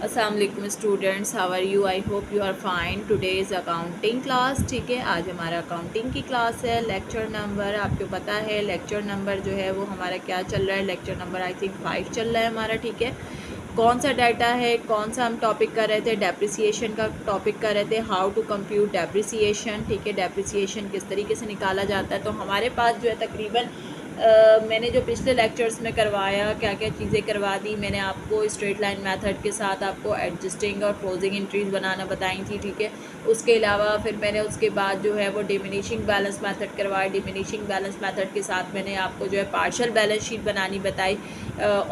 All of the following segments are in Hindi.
अस्सलाम वालेकुम students, how are you? I hope you are fine. Today is accounting class. ठीक है, आज हमारा अकाउंटिंग की क्लास है। लेक्चर नंबर आपको पता है, लेक्चर नंबर जो है वो हमारा क्या चल रहा है, लेक्चर नंबर आई थिंक 5 चल रहा है हमारा। ठीक है, कौन सा डाटा है, कौन सा हम टॉपिक कर रहे थे, डेप्रिसिएशन का टॉपिक कर रहे थे, हाउ टू कंप्यूट डेप्रिसिएशन। ठीक है, डेप्रिसिएशन किस तरीके से निकाला जाता है। तो हमारे पास जो है तकरीबन मैंने जो पिछले लेक्चर्स में करवाया, क्या क्या चीज़ें करवा दी मैंने आपको, स्ट्रेट लाइन मेथड के साथ आपको एडजस्टिंग और क्लोजिंग एंट्रीज बनाना बताई थी। ठीक है, उसके अलावा फिर मैंने उसके बाद जो है वो डिमिनिशिंग बैलेंस मेथड करवाया। डिमिनिशिंग बैलेंस मेथड के साथ मैंने आपको जो है पार्शियल बैलेंस शीट बनानी बताई।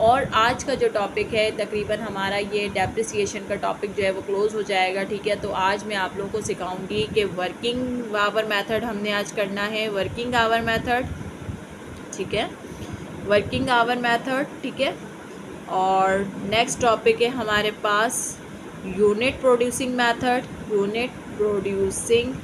और आज का जो टॉपिक है तकरीबन हमारा ये डेप्रिसिएशन का टॉपिक जो है वो क्लोज़ हो जाएगा। ठीक है, तो आज मैं आप लोगों को सिखाऊंगी कि वर्किंग आवर मेथड हमने आज करना है, वर्किंग आवर मेथड। ठीक है, वर्किंग आवर मेथड। ठीक है, और नेक्स्ट टॉपिक है हमारे पास unit producing method. Unit producing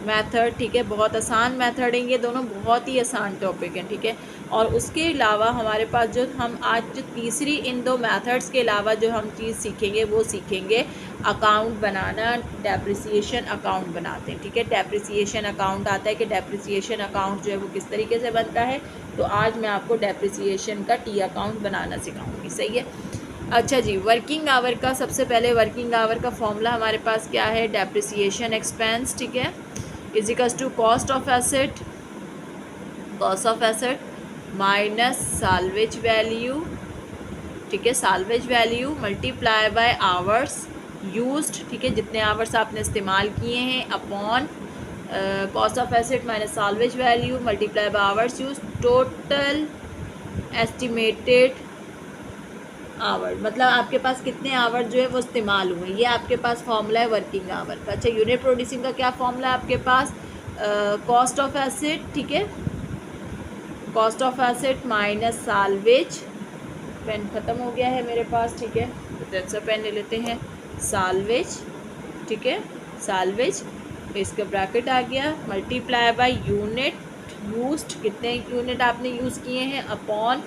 method. ठीक है, बहुत आसान मेथड है ये दोनों, बहुत ही आसान टॉपिक है। ठीक है, और उसके अलावा हमारे पास जो हम आज जो तीसरी इन दो मेथड्स के अलावा जो हम चीज़ सीखेंगे वो सीखेंगे अकाउंट बनाना। डेप्रिसिएशन अकाउंट बनाते हैं। ठीक है, डेप्रिसिएशन अकाउंट आता है कि डेप्रिसिएशन अकाउंट जो है वो किस तरीके से बनता है। तो आज मैं आपको डेप्रिसिएशन का टी अकाउंट बनाना सिखाऊंगी। सही है, अच्छा जी। वर्किंग आवर का सबसे पहले वर्किंग आवर का फॉर्मूला हमारे पास क्या है, डेप्रिसिएशन एक्सपेंस। ठीक है, is equals to cost of asset, cost of asset minus salvage value. ठीक है, salvage value multiply by hours used. ठीक है, जितने आवर्स आपने इस्तेमाल किए हैं upon cost of asset minus salvage value multiply by hours use total estimated hour, मतलब आपके पास कितने आवर जो है वो इस्तेमाल हुए, ये आपके पास फॉर्मूला है वर्किंग आवर का। अच्छा, यूनिट प्रोड्यूसिंग का क्या फॉर्मूला है आपके पास, कॉस्ट ऑफ एसेट। ठीक है, cost of asset minus salvage. Pen ख़त्म हो गया है मेरे पास। ठीक है, तो दूसरा पेन ले लेते हैं, साल्वेज। ठीक है, साल्वेज इसका ब्रैकेट आ गया मल्टीप्लाई बाय यूनिट यूज्ड, कितने यूनिट आपने यूज़ किए हैं, अपॉन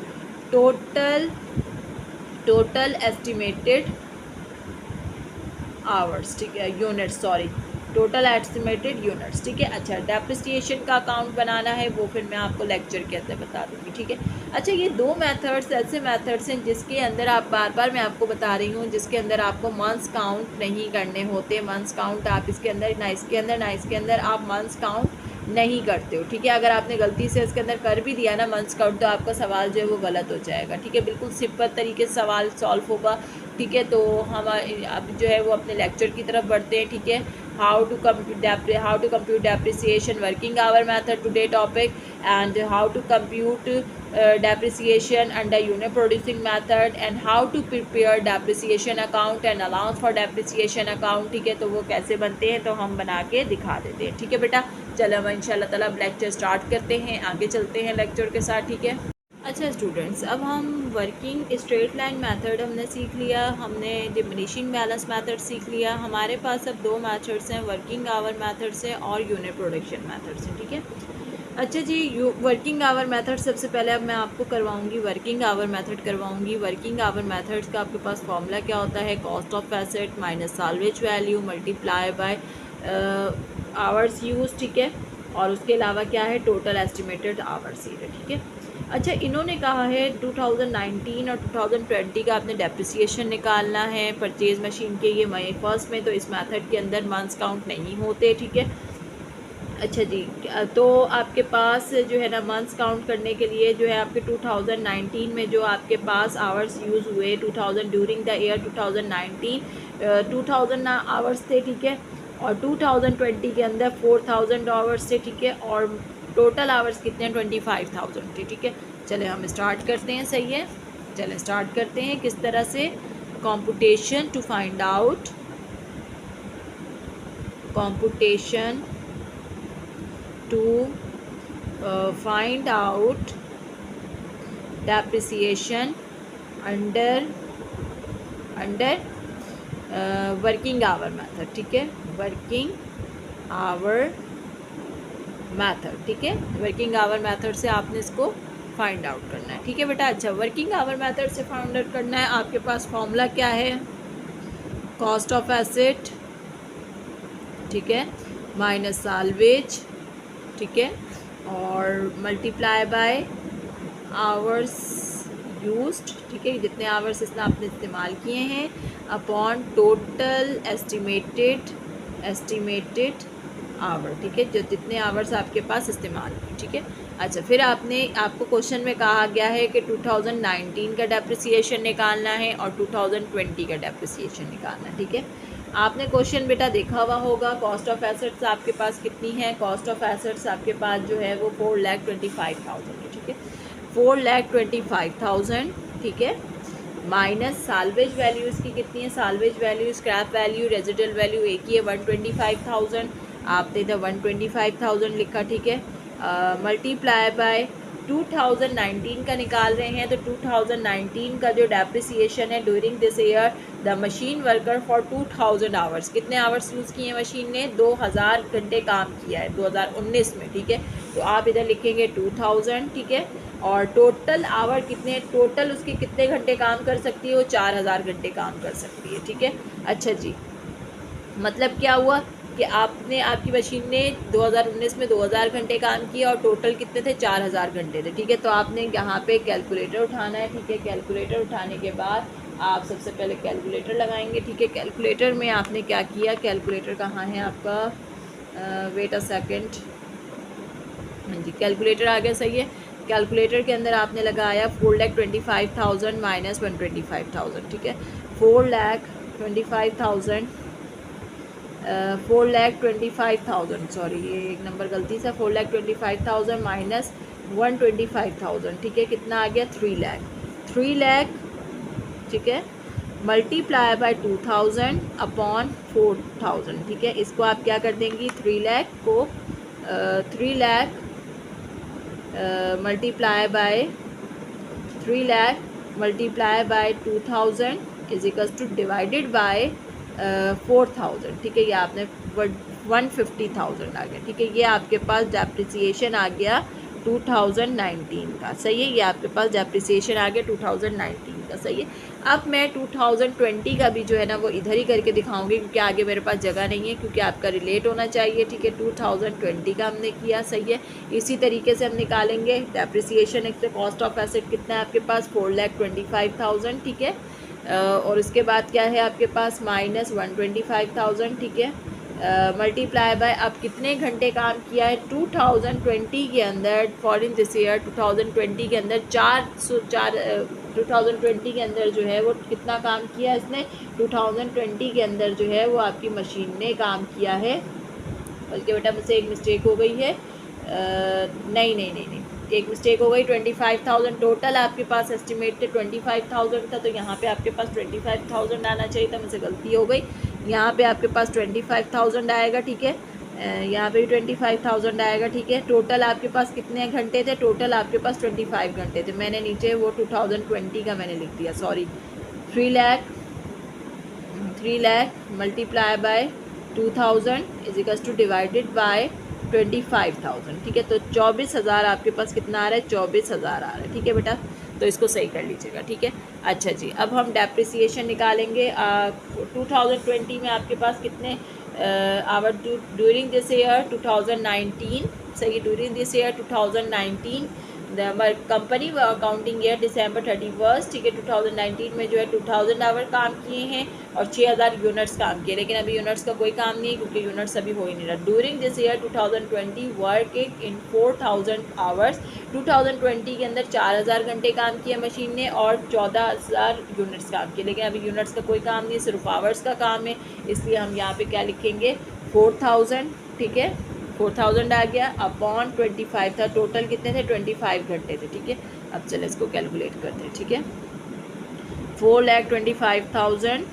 टोटल एस्टिमेटेड आवर्स। ठीक है, units, sorry, total estimated units. ठीक है, अच्छा, डेप्रिसिएशन का अकाउंट बनाना है वो फिर मैं आपको लेक्चर के अंदर बता दूंगी। ठीक है, अच्छा, ये दो मेथड्स ऐसे मेथड्स हैं जिसके अंदर आप बार बार मैं आपको बता रही हूँ, जिसके अंदर आपको मंथ्स काउंट नहीं करने होते। मंथ्स काउंट आप इसके अंदर ना इसके अंदर आप मंथ्स काउंट नहीं करते हो। ठीक है, अगर आपने गलती से इसके अंदर कर भी दिया ना मंथ्स काउंट, तो आपका सवाल जो है वो गलत हो जाएगा। ठीक है, बिल्कुल सिंपल तरीके से सवाल सॉल्व होगा। ठीक है, तो हम अब जो है वो अपने लेक्चर की तरफ बढ़ते हैं। ठीक है, how to compute depreciation working hour method today topic, and how to compute depreciation under unit producing method, and how to prepare depreciation account and allowance for depreciation account. ठीक है, तो वो कैसे बनते हैं तो हम बना के दिखा देते हैं। ठीक है बेटा, चलो हम इंशाल्लाह ताला अब लेक्चर स्टार्ट करते हैं, आगे चलते हैं लेक्चर के साथ। ठीक है, अच्छा स्टूडेंट्स, अब हम वर्किंग स्ट्रेट लाइन मेथड हमने सीख लिया, हमने डिमिनिशिंग बैलेंस मेथड सीख लिया। हमारे पास अब दो मेथड्स हैं, वर्किंग आवर मेथड से और यूनिट प्रोडक्शन मेथड से। ठीक है, अच्छा जी, वर्किंग आवर मेथड सबसे पहले अब मैं आपको करवाऊंगी, वर्किंग आवर मेथड करवाऊंगी। वर्किंग आवर मेथड्स का आपके पास फॉर्मूला क्या होता है, cost of asset minus salvage value multiply by hours use. ठीक है, और उसके अलावा क्या है, टोटल एस्टिमेटेड आवर्स ही है। ठीक है, अच्छा, इन्होंने कहा है 2019 और 2020 का आपने डेप्रिसिएशन निकालना है परचेज मशीन के, ये मई फर्स्ट में, तो इस मेथड के अंदर मंथ्स काउंट नहीं होते। ठीक है, अच्छा जी, तो आपके पास जो है ना मंथ्स काउंट करने के लिए जो है आपके 2019 में जो आपके पास आवर्स यूज़ हुए 2000 ड्यूरिंग द ईयर 2019 2000 आवर्स थे। ठीक है, और 2020 के अंदर 4000 आवर्स थे। ठीक है, और टोटल आवर्स कितने, 25,000 थे। ठीक है, चले हम स्टार्ट करते हैं। सही है, चले स्टार्ट करते हैं किस तरह से, computation to find out, computation to find out depreciation under working hour method. ठीक है, वर्किंग आवर मेथड। ठीक है, वर्किंग आवर मेथड से आपने इसको फाइंड आउट करना है। ठीक है बेटा, अच्छा, वर्किंग आवर मेथड से फाइंड आउट करना है, आपके पास फॉर्मूला क्या है, कॉस्ट ऑफ एसेट, ठीक है, माइनस साल्वेज, ठीक है, और मल्टीप्लाई बाय आवर्स यूज्ड, ठीक है, जितने आवर्स इसमें आपने इस्तेमाल किए हैं, अपॉन टोटल एस्टिमेटेड आवर, ठीक है, जो जितने आवर्स आपके पास इस्तेमाल हुए, ठीक है। अच्छा, फिर आपको क्वेश्चन में कहा गया है कि 2019 का डेप्रिसिएशन निकालना है और 2020 का डेप्रिसिएशन निकालना है, ठीक है। आपने क्वेश्चन बेटा देखा हुआ होगा। कॉस्ट ऑफ एसेट्स आपके पास कितनी है? कॉस्ट ऑफ एसेट्स आपके पास जो है वो 4,25,000 है, ठीक है, 4,25,000, ठीक है, माइनस साल्वेज वैल्यू इसकी कितनी है? Salvage value, scrap value, residual value एक ही है, 125,000, आपने इधर 125,000 लिखा, ठीक है, मल्टीप्लाई बाय 2019 का निकाल रहे हैं, तो 2019 का जो डेप्रिसिएशन है during this year the machine worker for 2000 hours, कितने आवर्स यूज़ किए हैं मशीन ने? 2000 घंटे काम किया है 2019 में, ठीक है, तो आप इधर लिखेंगे 2000, ठीक है, और टोटल आवर कितने, टोटल उसके कितने घंटे काम कर सकती है? वो 4000 घंटे काम कर सकती है, ठीक है। अच्छा जी, मतलब क्या हुआ कि आपकी मशीन ने 2019 में 2000 घंटे काम किया और टोटल कितने थे? 4000 घंटे थे, ठीक है। तो आपने यहाँ पे कैलकुलेटर उठाना है, ठीक है, कैलकुलेटर उठाने के बाद आप सबसे पहले कैलकुलेटर लगाएंगे, ठीक है। कैलकुलेटर में आपने क्या किया? कैलकुलेटर कहाँ है आपका? वेट अ सेकेंड, हाँ जी, कैलकुलेटर आ गया, सही है। कैलकुलेटर के अंदर आपने लगाया 4,25,000 माइनस 125,000, ठीक है, 4,25,000 4,25,000, सॉरी ये एक नंबर गलती से, 4,25,000 माइनस 125,000, ठीक है, कितना आ गया? 3 लाख, 3 लाख, ठीक है, मल्टीप्लाई बाय 2000 अपॉन 4,000, ठीक है। इसको आप क्या कर देंगी? 3 लाख को 3 lakh multiply bye 3 lakh multiply bye 2000 is equals to divided bye 4,000, ठीक है, ये आपने 150,000 आ गया, ठीक है, ये आपके पास डेप्रिसिएशन आ गया 2019 का, सही है, ये आपके पास डेप्रिसिएशन आ गया 2019 का, सही है। अब मैं 2020 का भी जो है ना वो इधर ही करके दिखाऊंगी, क्योंकि आगे मेरे पास जगह नहीं है, क्योंकि आपका रिलेट होना चाहिए, ठीक है। 2020 का हमने किया, सही है, इसी तरीके से हम निकालेंगे डेप्रिसिएशन। एक कॉस्ट ऑफ एसेट कितना है आपके पास? 4,25,000, ठीक है, और उसके बाद क्या है आपके पास? माइनस 125,000, ठीक है, मल्टीप्लाई बाय अब कितने घंटे काम किया है 2020 के अंदर, फॉर इन दिस ईयर 2020 के अंदर 2020 के अंदर जो है वो कितना काम किया इसने? 2020 के अंदर जो है वो आपकी मशीन ने काम किया है, बल्कि बेटा मुझसे एक मिस्टेक हो गई है, नहीं नहीं नहीं नहीं, एक मिस्टेक हो गई, 25,000 टोटल आपके पास एस्टिमेटेड 25,000 था, तो यहाँ पे आपके पास 25,000 आना चाहिए था, मुझसे गलती हो गई, यहाँ पे आपके पास 25,000 आएगा, ठीक है, यहाँ पे भी 25,000 आएगा, ठीक है। टोटल आपके पास कितने घंटे थे? टोटल आपके पास 25 घंटे थे, मैंने नीचे वो 2020 का मैंने लिख दिया, sorry, 3 lakh multiply bye 2000 is equals to divided bye 25,000, ठीक है, तो 24,000 आपके पास कितना आ रहा है? 24,000 आ रहा है, ठीक है बेटा, तो इसको सही कर लीजिएगा, ठीक है। अच्छा जी, अब हम डेप्रिसिएशन निकालेंगे। 2020 में आपके पास कितने आवर ड्यूरिंग दिस ईयर 2019, सही, during this year 2019 company accounting year December 31, ठीक है, 2019 में जो है 2000 आवर काम किए हैं और 6,000 यूनिट्स काम किए, लेकिन अभी यूनिट्स का कोई काम नहीं है क्योंकि यूनिट्स अभी हो ही नहीं रहा। During this year 2020 working in 4,000 hours, 2020 के अंदर 4,000 घंटे काम किए मशीन ने और 14,000 यूनिट्स काम किए, लेकिन अभी यूनिट्स का कोई काम नहीं, सिर्फ आवर्स का काम है, इसलिए हम यहाँ पे क्या लिखेंगे? 4,000, ठीक है, 4,000 आ गया, अपॉन 25 था, टोटल कितने थे? 25 घंटे थे, ठीक है। अब चले इसको कैलकुलेट करते हैं, ठीक है, 4,25,000,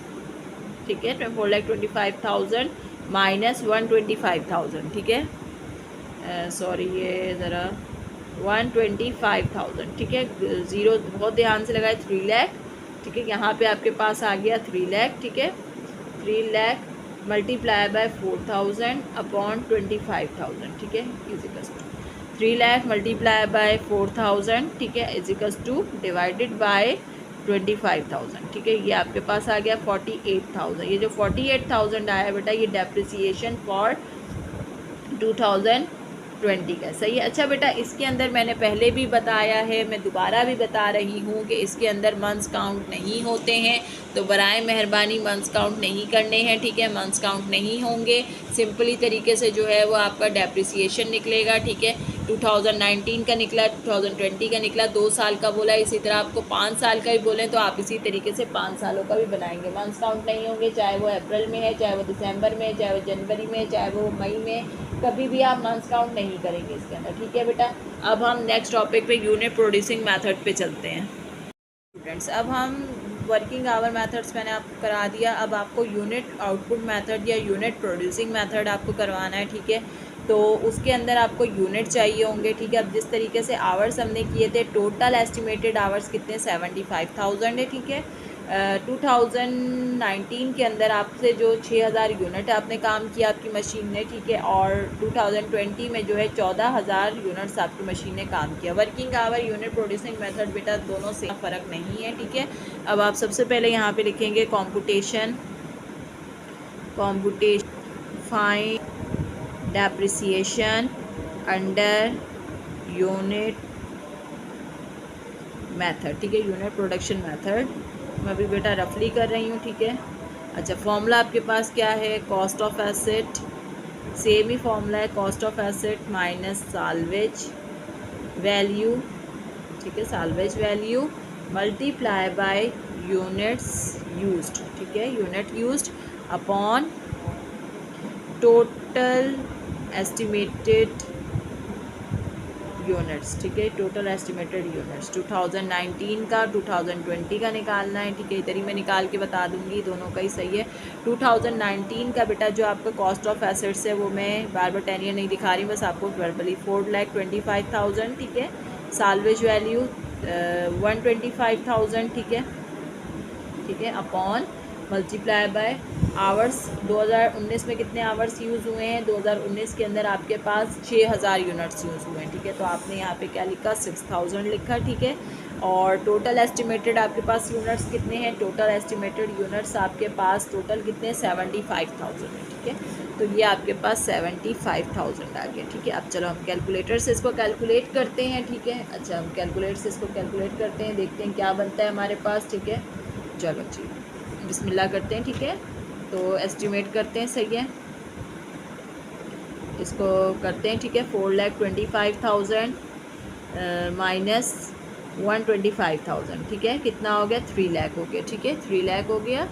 ठीक है, 4,25,000 माइनस 125,000, ठीक है, सॉरी ये ज़रा 125,000, ठीक है, ज़ीरो बहुत ध्यान से लगाए, 3 लाख, ठीक है, यहाँ पे आपके पास आ गया 3 लाख, ठीक है, 3 लाख मल्टीप्लाई बाय 4,000 अपॉन 25,000, ठीक है, equals to 3 lakh multiply by 4,000, ठीक है, इजिकल्स टू डिवाइडेड बाय 25,000, ठीक है। ये आपके पास आ गया 48,000। ये जो 48,000 आया बेटा, ये डेप्रिसिएशन फॉर 2020 का, सही है। अच्छा बेटा, इसके अंदर मैंने पहले भी बताया है, मैं दोबारा भी बता रही हूँ कि इसके अंदर मंथ्स काउंट नहीं होते हैं, तो बराए मेहरबानी मंथ्स काउंट नहीं करने हैं, ठीक है। मंथ्स काउंट नहीं होंगे, सिंपली तरीके से जो है वो आपका डेप्रिसिएशन निकलेगा, ठीक है। 2019 का निकला, 2020 का निकला, 2 साल का बोला। इसी तरह आपको 5 साल का भी बोलें तो आप इसी तरीके से 5 सालों का भी बनाएंगे। मंथ्स काउंट नहीं होंगे, चाहे वो अप्रैल में है, चाहे वो दिसंबर में है, चाहे वो जनवरी में है, चाहे वो मई में, कभी भी आप मंथ्स काउंट नहीं करेंगे इसके अंदर, ठीक है बेटा। अब हम नेक्स्ट टॉपिक पे यूनिट प्रोड्यूसिंग मेथड पे चलते हैं स्टूडेंट्स। अब हम वर्किंग आवर मेथड्स मैंने आपको करा दिया, अब आपको यूनिट आउटपुट मेथड या यूनिट प्रोड्यूसिंग मेथड आपको करवाना है, ठीक है। तो उसके अंदर आपको यूनिट चाहिए होंगे, ठीक है। अब जिस तरीके से आवर्स हमने किए थे, टोटल एस्टिमेटेड आवर्स कितने 75,000 है, ठीक है। 2019 के अंदर आपसे जो 6,000 यूनिट आपने काम किया आपकी मशीन ने, ठीक है। और 2020 में जो है 14,000 यूनिट्स आपकी मशीन ने काम किया। Working hour, unit producing method बेटा दोनों से फ़र्क नहीं है, ठीक है। अब आप सबसे पहले यहाँ पे लिखेंगे computation find depreciation under unit method, ठीक है। यूनिट प्रोडक्शन मेथड मैं अभी बेटा रफली कर रही हूँ, ठीक है। अच्छा, फॉर्मूला आपके पास क्या है, कॉस्ट ऑफ एसेट, सेम ही फॉर्मूला है, cost of asset minus salvage value, ठीक है। Salvage value multiply by units used, ठीक है। Unit used upon total estimated units, ठीक है। टोटल एस्टिमेटेड यूनिट्स 2019 का 2020 का निकालना है, ठीक है। इधर ही मैं निकाल के बता दूंगी, दोनों का ही सही है। 2019 का बेटा जो आपका कॉस्ट ऑफ एसेट्स है वो मैं बार बार टेनियर नहीं दिखा रही, बस आपको वर्बली 4,25,000, ठीक है। साल्वेज वैल्यू 125,000, ठीक है, अपॉन मल्टीप्लाई बाय आवर्स। 2019 में कितने आवर्स यूज़ हुए हैं, 2019 के अंदर आपके पास 6,000 यूनिट्स यूज़ हुए हैं, ठीक है। तो आपने यहाँ पे क्या लिखा, 6,000 लिखा, ठीक है। और टोटल एस्टिमेटेड आपके पास यूनिट्स कितने हैं, टोटल एस्टिमेटेड यूनिट्स आपके पास टोटल कितने 75,000 है, ठीक है। तो ये आपके पास 75,000 आ गया, ठीक है। अब चलो हम कैलकुलेटर से इसको कैलकुलेट करते हैं, ठीक है। अच्छा, हम कैलकुलेटर से इसको कैलकुलेट करते हैं, देखते हैं क्या बनता है हमारे पास, ठीक है। चलो जी, बिस्मिल्लाह करते हैं, ठीक है। तो एस्टिमेट करते हैं, सही है, इसको करते हैं, ठीक है। 4,25,000 माइनस 125,000, ठीक है। कितना हो गया, 3 लाख हो गया, ठीक है। 3 लाख हो गया,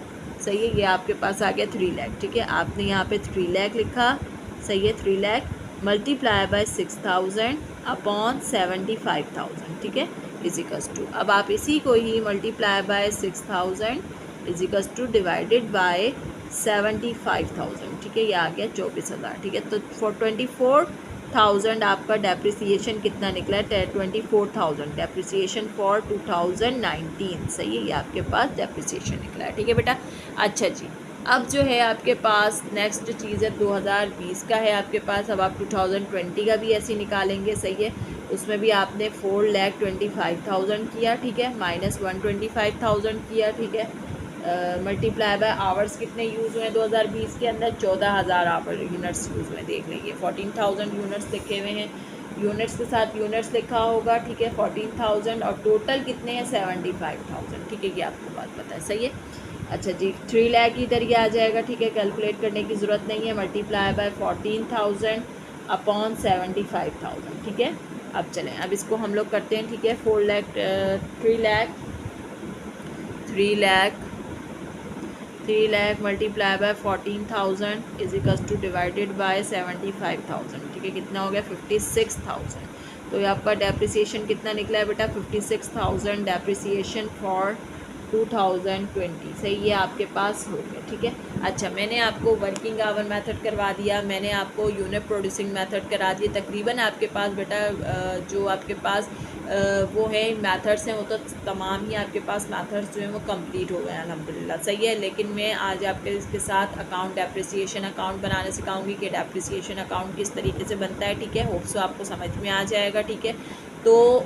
सही है। ये आपके पास आ गया 3 लाख, ठीक है। आपने यहाँ पे 3 लाख लिखा, सही है। 3 लाख मल्टीप्लाई बाय 6,000 अपॉन 75,000, ठीक है, इजिकल्स टू। अब आप इसी को ही multiply by 6,000 equals to divided by 75,000, ठीक है। ये आ गया 24,000, ठीक है। तो फॉर 24,000 आपका डेप्रिसिएशन कितना निकला है, 24,000 डेप्रिसिएशन फॉर 2019, सही है। ये आपके पास डेप्रिसिएशन निकला है, ठीक है बेटा। अच्छा जी, अब जो है आपके पास नेक्स्ट चीज़ है 2020 का है आपके पास। अब आप 2020 का भी ऐसे निकालेंगे, सही है। उसमें भी आपने 4,25,000 किया, ठीक है, माइनस 125,000 किया, ठीक है। मल्टीप्लाई बाय आवर्स कितने यूज़ हुए हैं 2020 के अंदर, 14,000 आवर यूनिट्स यूज़ हुए, देख लीजिए 14,000 यूनिट्स लिखे हुए हैं, यूनिट्स के साथ यूनिट्स लिखा होगा, ठीक है। 14,000 और टोटल कितने हैं 75,000, ठीक है। ये आपको बात पता है, सही है। अच्छा जी, 3 लाख इधर ही आ जाएगा, ठीक है। कैलकुलेट करने की ज़रूरत नहीं है, मल्टीप्लाई बाय 14,000 अपॉन 75,000, ठीक है। अब चलें, अब इसको हम लोग करते हैं, ठीक है। 3 lakh multiply bye 14,000 is equals to divided by 75,000, ठीक है। कितना हो गया 56,000। तो ये आपका डेप्रिसिएशन कितना निकला है बेटा, 56,000 डेप्रिसिएशन फॉर 2020, सही, ये आपके पास हो गया, ठीक है। अच्छा, मैंने आपको वर्किंग आवर मेथड करवा दिया, मैंने आपको यूनिट प्रोड्यूसिंग मेथड करा दिया। तकरीबन आपके पास बेटा जो आपके पास वो है मेथड्स हैं, वो तो तमाम ही आपके पास मेथड्स जो हैं वो कंप्लीट हो गए हैं अल्हम्दुलिल्लाह, सही है। लेकिन मैं आज आपके इसके साथ अकाउंट डेप्रिसिएशन अकाउंट बनाना सिखाऊंगी कि डेप्रिसिएशन अकाउंट किस तरीके से बनता है, ठीक है। होप सो आपको समझ में आ जाएगा, ठीक है। तो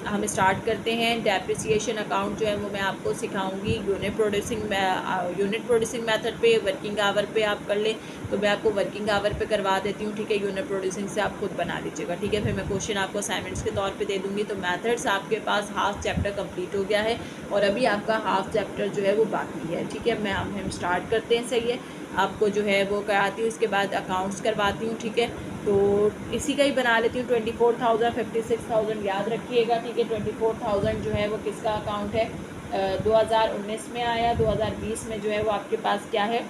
हम स्टार्ट करते हैं। डेप्रिसिएशन अकाउंट जो है वो मैं आपको सिखाऊंगी यूनिट प्रोड्यूसिंग मेथड पे, वर्किंग आवर पे आप कर लें तो मैं आपको वर्किंग आवर पे करवा देती हूँ, ठीक है। यूनिट प्रोड्यूसिंग से आप खुद बना लीजिएगा, ठीक है। फिर मैं क्वेश्चन आपको असाइनमेंट्स के तौर पे दे दूँगी। तो मेथड्स आपके पास हाफ चैप्टर कंप्लीट हो गया है और अभी आपका हाफ चैप्टर जो है वो बाकी है, ठीक है। हम स्टार्ट करते हैं, सही है। आपको जो है वो कराती हूँ, इसके बाद अकाउंट्स करवाती हूँ, ठीक है। तो इसी का ही बना लेती हूँ। 24,000 56,000 याद रखिएगा, ठीक है। 24,000 जो है वो किसका अकाउंट है, 2019 में आया, 2020 में जो है वो आपके पास क्या है,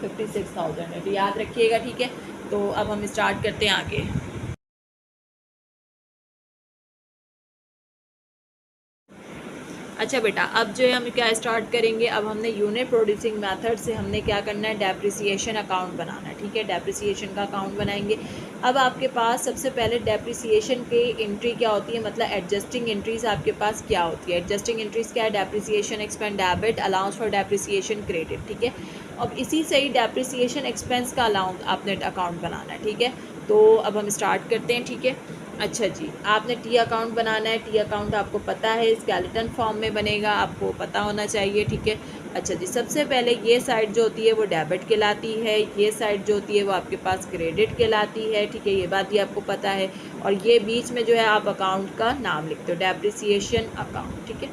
56,000 है, तो याद रखिएगा, ठीक है। तो अब हम स्टार्ट करते हैं आगे। अच्छा बेटा, अब जो है हम क्या स्टार्ट करेंगे, अब हमने यूनिट प्रोड्यूसिंग मेथड से हमने क्या करना है, डेप्रिसिएशन अकाउंट बनाना है, ठीक है। डेप्रिसिएशन का अकाउंट बनाएंगे। अब आपके पास सबसे पहले डेप्रिसिएशन की एंट्री क्या होती है, मतलब एडजस्टिंग एंट्रीज आपके पास क्या होती है। एडजस्टिंग एंट्रीज क्या है, depreciation expense debit, allowance for depreciation credit, ठीक है। अब इसी से ही डेप्रिसिएशन एक्सपेंस का अलाउंस आपने अकाउंट बनाना है, ठीक है। तो अब हम स्टार्ट करते हैं, ठीक है। अच्छा जी, आपने टी अकाउंट बनाना है। टी अकाउंट आपको पता है स्केलेटन फॉर्म में बनेगा, आपको पता होना चाहिए, ठीक है। अच्छा जी, सबसे पहले ये साइड जो होती है वो डेबिट कहलाती है, ये साइड जो होती है वो आपके पास क्रेडिट कहलाती है, ठीक है। ये बात ही आपको पता है। और ये बीच में जो है आप अकाउंट का नाम लिखते हो, डेप्रिसिएशन अकाउंट, ठीक है।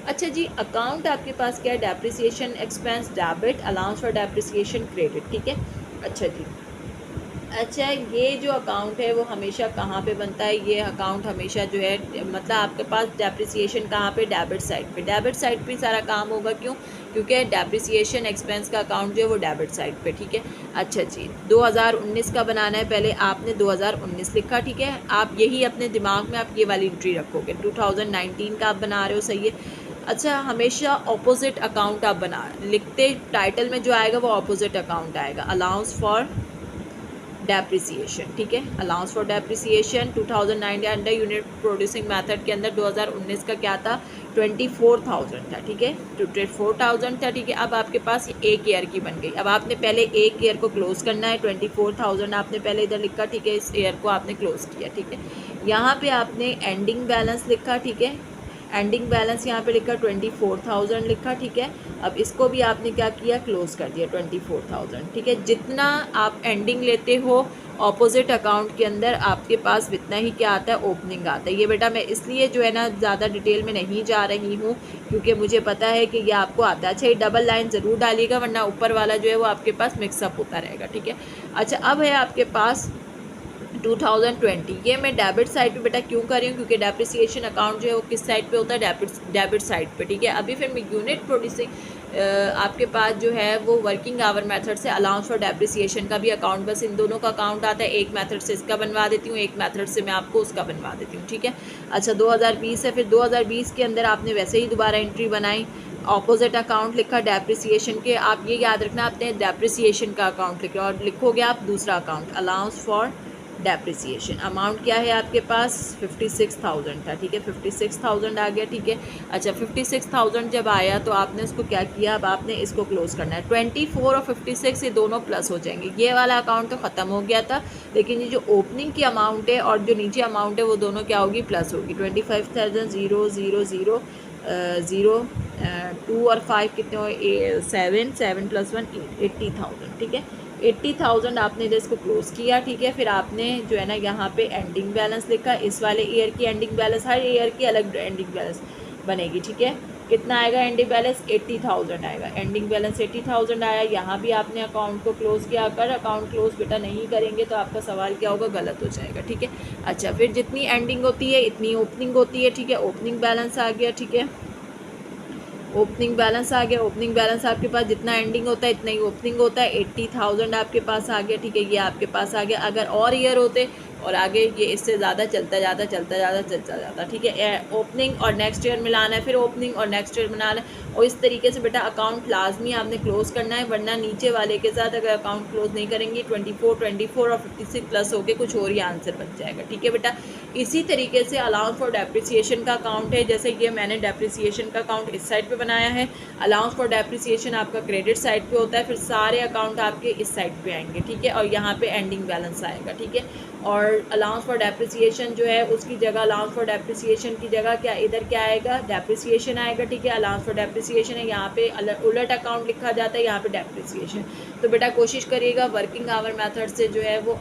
अच्छा जी, अकाउंट आपके पास क्या है, depreciation expense debit, allowance for depreciation credit, ठीक है। अच्छा जी, अच्छा ये जो अकाउंट है वो हमेशा कहाँ पे बनता है, ये अकाउंट हमेशा जो है मतलब आपके पास डेप्रिसिएशन कहाँ पे, डेबिट साइड पे। डेबिट साइड पे सारा काम होगा, क्यों, क्योंकि डेप्रिसिएशन एक्सपेंस का अकाउंट जो है वो डेबिट साइड पे, ठीक है। अच्छा जी, 2019 का बनाना है, पहले आपने 2019 लिखा, ठीक है। आप यही अपने दिमाग में आप ये वाली एंट्री रखोगे। 2019 का आप बना रहे हो, सही है। अच्छा, हमेशा ऑपोजिट अकाउंट आप बना लिखते, टाइटल में जो आएगा वो ऑपोजिट अकाउंट आएगा, अलाउंस फॉर डेप्रिसिएशन, ठीक है। Allowance for depreciation 2009 under unit producing method के अंदर 2019 का क्या था, 24,000 था, ठीक है। 24,000 था, ठीक है। अब आपके पास एक ईयर की बन गई। अब आपने पहले एक ईयर को क्लोज करना है। 24,000 आपने पहले इधर लिखा, ठीक है। इस ईयर को आपने क्लोज किया, ठीक है। यहाँ पे आपने एंडिंग बैलेंस लिखा, ठीक है। एंडिंग बैलेंस यहाँ पे लिखा 24,000 लिखा, ठीक है। अब इसको भी आपने क्या किया, क्लोज कर दिया 24,000, ठीक है। जितना आप एंडिंग लेते हो ऑपोजिट अकाउंट के अंदर आपके पास इतना ही क्या आता है, ओपनिंग आता है। ये बेटा मैं इसलिए जो है ना ज़्यादा डिटेल में नहीं जा रही हूँ क्योंकि मुझे पता है कि ये आपको आता है। अच्छा, ये डबल लाइन ज़रूर डालिएगा वरना ऊपर वाला जो है वो आपके पास मिक्सअप होता रहेगा, ठीक है। अच्छा, अब है आपके पास 2020। ये मैं डेबिट साइड पे बेटा क्यों कर रही हूँ, क्योंकि डेप्रिसिएशन अकाउंट जो है वो किस साइड पे होता है, डेबिट साइड पे, ठीक है। अभी फिर मैं यूनिट प्रोड्यूसिंग आपके पास जो है वो वर्किंग आवर मेथड से अलाउंस फॉर डेप्रिसिएशन का भी अकाउंट, बस इन दोनों का अकाउंट आता है। एक मेथड से इसका बनवा देती हूँ, एक मेथड से मैं आपको उसका बनवा देती हूँ, ठीक है। अच्छा, 2020 है, फिर 2020 के अंदर आपने वैसे ही दोबारा एंट्री बनाई, ऑपोजिट अकाउंट लिखा डेप्रिसिएशन के। आप ये याद रखना, आपने डेप्रिसिएशन का अकाउंट लिखा और लिखोगे आप दूसरा account, allowance for depreciation. Amount क्या है आपके पास, 56,000 था, ठीक है। 56,000 आ गया, ठीक है। अच्छा, 56,000 जब आया तो आपने उसको क्या किया, अब आपने इसको क्लोज करना है। 24 और 56 ये दोनों प्लस हो जाएंगे। ये वाला अकाउंट तो ख़त्म हो गया था, लेकिन ये जो ओपनिंग की अमाउंट है और जो नीचे अमाउंट है वो दोनों क्या होगी, प्लस होगी। 25,000 0 2 और 5 कितने हो, 7 7 + 1 8, 80,000, ठीक है। 80,000 आपने इधर इसको क्लोज़ किया, ठीक है। फिर आपने जो है ना यहाँ पे एंडिंग बैलेंस लिखा, इस वाले ईयर की एंडिंग बैलेंस, हर ईयर की अलग एंडिंग बैलेंस बनेगी, ठीक है। कितना आएगा एंडिंग बैलेंस, 80,000 आएगा। एंडिंग बैलेंस 80,000 आया, यहाँ भी आपने अकाउंट को क्लोज़ किया। अगर अकाउंट क्लोज बेटा नहीं करेंगे तो आपका सवाल क्या होगा, गलत हो जाएगा, ठीक है। अच्छा, फिर जितनी एंडिंग होती है इतनी ओपनिंग होती है, ठीक है। ओपनिंग बैलेंस आ गया, ठीक है। ओपनिंग बैलेंस आ गया। ओपनिंग बैलेंस आपके पास जितना एंडिंग होता है इतना ही ओपनिंग होता है। 80,000 आपके पास आ गया, ठीक है। ये आपके पास आ गया। अगर और ईयर होते और आगे ये इससे ज़्यादा चलता जाता, ठीक है। ओपनिंग और नेक्स्ट ईयर मिलाना है, फिर ओपनिंग और नेक्स्ट ईयर मिलाना है, और इस तरीके से बेटा अकाउंट लाजमी आपने क्लोज़ करना है, वरना नीचे वाले के साथ अगर अकाउंट क्लोज़ नहीं करेंगे 24 और 56 प्लस होकर कुछ और ही आंसर बन जाएगा, ठीक है बेटा। इसी तरीके से अलाउंस फॉर डेप्रिसिएशन का अकाउंट है, जैसे ये मैंने डेप्रिसिएशन का अकाउंट इस साइड पे बनाया है, अलाउंस फॉर डेप्रिसिएशन आपका क्रेडिट साइड पे होता है, फिर सारे अकाउंट आपके इस साइड पे आएंगे, ठीक है। और यहाँ पे एंडिंग बैलेंस आएगा, ठीक है। और अलाउंस फॉर डेप्रिसिएशन जो है उसकी जगह अलाउंस फॉर डेप्रिसिएशन की जगह क्या इधर क्या आएगा, डेप्रिसिएशन आएगा। ठीक है, अलाउंस फॉर डेप्रिसिएशन है, यहाँ पे उलट अकाउंट लिखा जाता है, यहाँ पे डेप्रिसिएशन। तो बेटा कोशिश करिएगा वर्किंग आवर मेथड से जो है वो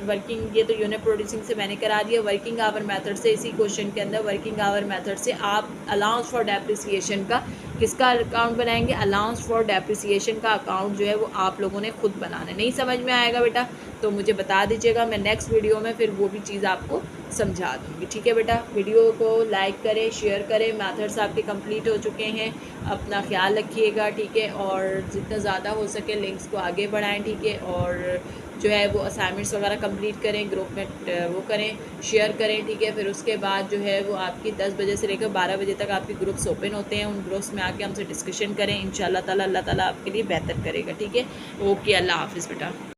वर्किंग, ये तो यूनिट प्रोड्यूसिंग से मैंने करा दिया, वर्किंग आवर मेथड से इसी क्वेश्चन के अंदर वर्किंग आवर मेथड से आप अलाउंस फॉर डेप्रिसिएशन का किसका अकाउंट बनाएंगे, अलाउंस फॉर डेप्रिसिएशन का अकाउंट जो है वो आप लोगों ने खुद बनाना है। नहीं समझ में आएगा बेटा तो मुझे बता दीजिएगा, मैं नेक्स्ट वीडियो में फिर वो भी चीज़ आपको समझा दूँगी। ठीक है बेटा, वीडियो को लाइक करें, शेयर करें। मेथड्स आपके कंप्लीट हो चुके हैं, अपना ख्याल रखिएगा। ठीक है, और जितना ज़्यादा हो सके लिंक्स को आगे बढ़ाएं। ठीक है, और जो है वो असाइनमेंट्स वगैरह कंप्लीट करें, ग्रुप में वो करें, शेयर करें। ठीक है, फिर उसके बाद जो है वो आपकी 10 बजे से लेकर 12 बजे तक आपके ग्रुप्स ओपन होते हैं, उन ग्रुप्स में आके हमसे डिस्कशन करें। इंशाल्लाह ताला अल्लाह ताला आपके लिए बेहतर करेगा। ठीक है, ओके, अल्लाह हाफिज़ बेटा।